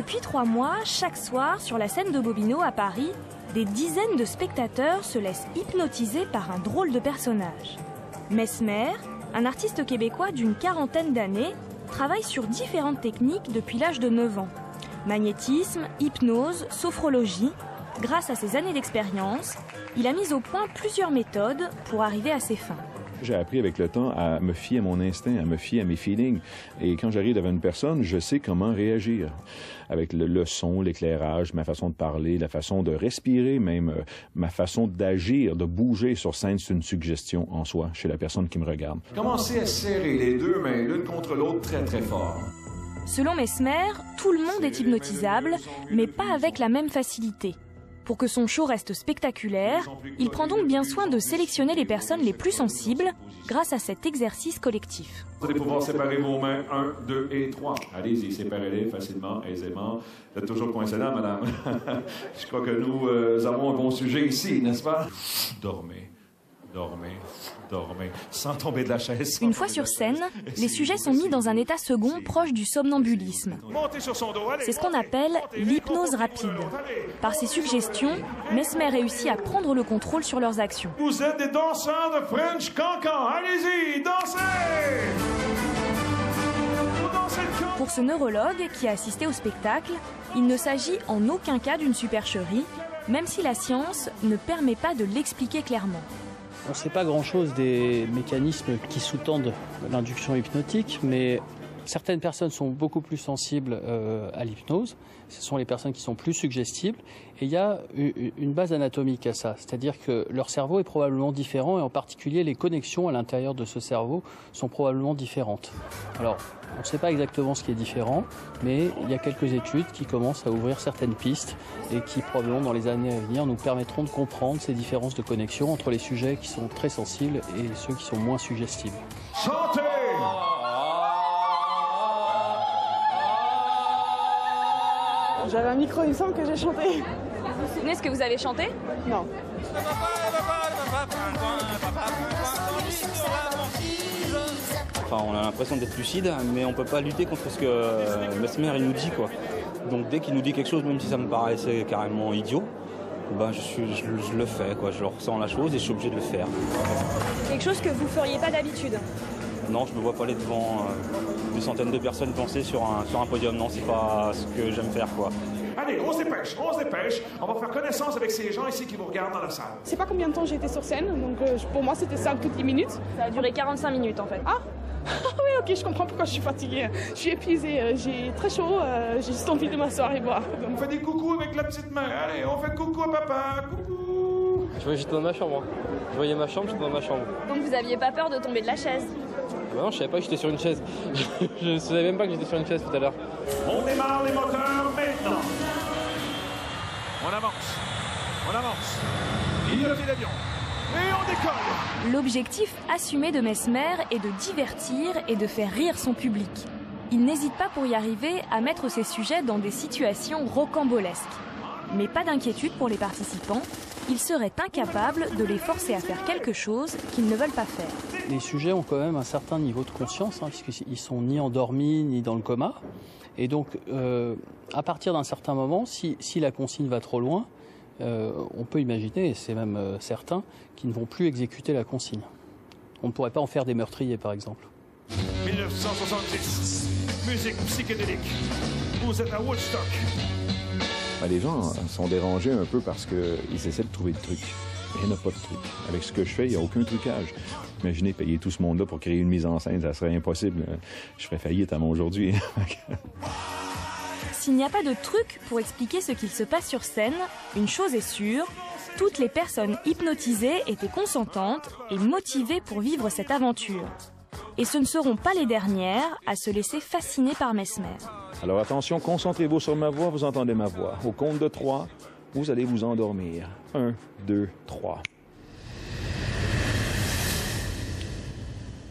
Depuis 3 mois, chaque soir, sur la scène de Bobino à Paris, des dizaines de spectateurs se laissent hypnotiser par un drôle de personnage. Mesmer, un artiste québécois d'une quarantaine d'années, travaille sur différentes techniques depuis l'âge de 9 ans. Magnétisme, hypnose, sophrologie. Grâce à ses années d'expérience, il a mis au point plusieurs méthodes pour arriver à ses fins. J'ai appris avec le temps à me fier à mon instinct, à me fier à mes feelings. Et quand j'arrive devant une personne, je sais comment réagir. Avec le son, l'éclairage, ma façon de parler, la façon de respirer, même ma façon d'agir, de bouger sur scène, c'est une suggestion en soi chez la personne qui me regarde. Commencez à serrer les deux mains l'une contre l'autre très très fort. Selon Mesmer, tout le monde est hypnotisable, mais pas avec la même facilité. Pour que son show reste spectaculaire, il prend donc bien soin de sélectionner les personnes les plus sensibles grâce à cet exercice collectif. Vous allez pouvoir séparer vos mains 1, 2 et 3. Allez-y, séparez-les facilement, aisément. Vous êtes toujours coincé là, madame. Je crois que nous avons un bon sujet ici, n'est-ce pas? Dormez. Dormez, dormez, sans tomber de la chaise. Une fois sur scène, les sujets sont mis dans un état second proche du somnambullisme. C'est ce qu'on appelle l'hypnose rapide. Par ses suggestions, Mesmer réussit à prendre le contrôle sur leurs actions. Vous êtes des danseurs de French Cancan. Allez-y, dansez! Pour ce neurologue qui a assisté au spectacle, il ne s'agit en aucun cas d'une supercherie, même si la science ne permet pas de l'expliquer clairement. On ne sait pas grand-chose des mécanismes qui sous-tendent l'induction hypnotique, mais certaines personnes sont beaucoup plus sensibles à l'hypnose. Ce sont les personnes qui sont plus suggestibles. Et il y a une base anatomique à ça, c'est-à-dire que leur cerveau est probablement différent et en particulier les connexions à l'intérieur de ce cerveau sont probablement différentes. Alors, on ne sait pas exactement ce qui est différent, mais il y a quelques études qui commencent à ouvrir certaines pistes et qui probablement dans les années à venir nous permettront de comprendre ces différences de connexion entre les sujets qui sont très sensibles et ceux qui sont moins suggestibles. Chantez! J'avais un micro, il me semble que j'ai chanté. Vous vous souvenez ce que vous avez chanté? Non. Enfin, on a l'impression d'être lucide, mais on ne peut pas lutter contre ce que Mesmer il nous dit, quoi. Donc dès qu'il nous dit quelque chose, même si ça me paraissait carrément idiot, ben je le fais, quoi. Je ressens la chose et je suis obligé de le faire. Quelque chose que vous ne feriez pas d'habitude? Non, je ne me vois pas aller devant des centaines de personnes danser sur un podium. Non, c'est pas ce que j'aime faire, quoi. Allez, on se dépêche, on se dépêche. On va faire connaissance avec ces gens ici qui vous regardent dans la salle. Je sais pas combien de temps j'ai été sur scène, donc pour moi c'était 5 ou 10 minutes. Ça a duré 45 minutes en fait. Ah oui, ok, je comprends pourquoi je suis fatiguée. Je suis épuisée, j'ai très chaud, j'ai juste envie de m'asseoir et boire. On fait des coucous avec la petite main. Allez, on fait coucou à papa, coucou. J'étais dans ma chambre. Je voyais ma chambre, j'étais dans ma chambre. Donc vous aviez pas peur de tomber de la chaise? Non, je savais pas que j'étais sur une chaise. Je savais même pas que j'étais sur une chaise tout à l'heure. On démarre les moteurs maintenant. On avance. On avance. Il y a l'avion. Et on décolle. L'objectif assumé de Mesmer est de divertir et de faire rire son public. Il n'hésite pas pour y arriver à mettre ses sujets dans des situations rocambolesques. Mais pas d'inquiétude pour les participants. Il serait incapable de les forcer à faire quelque chose qu'ils ne veulent pas faire. Les sujets ont quand même un certain niveau de conscience, puisqu'ils ne sont ni endormis ni dans le coma. Et donc, à partir d'un certain moment, si la consigne va trop loin, on peut imaginer, et c'est même certain, qu'ils ne vont plus exécuter la consigne. On ne pourrait pas en faire des meurtriers, par exemple. 1970, musique psychédélique. Vous êtes à Woodstock. Les gens sont dérangés un peu parce qu'ils essaient de trouver le truc. Il n'y en a pas de truc. Avec ce que je fais, il n'y a aucun trucage. Imaginez payer tout ce monde-là pour créer une mise en scène, ça serait impossible. Je ferais faillite à moi aujourd'hui. S'il n'y a pas de truc pour expliquer ce qu'il se passe sur scène, une chose est sûre, toutes les personnes hypnotisées étaient consentantes et motivées pour vivre cette aventure. Et ce ne seront pas les dernières à se laisser fasciner par Mesmer. Alors attention, concentrez-vous sur ma voix, vous entendez ma voix. Au compte de 3, vous allez vous endormir. 1, 2, 3.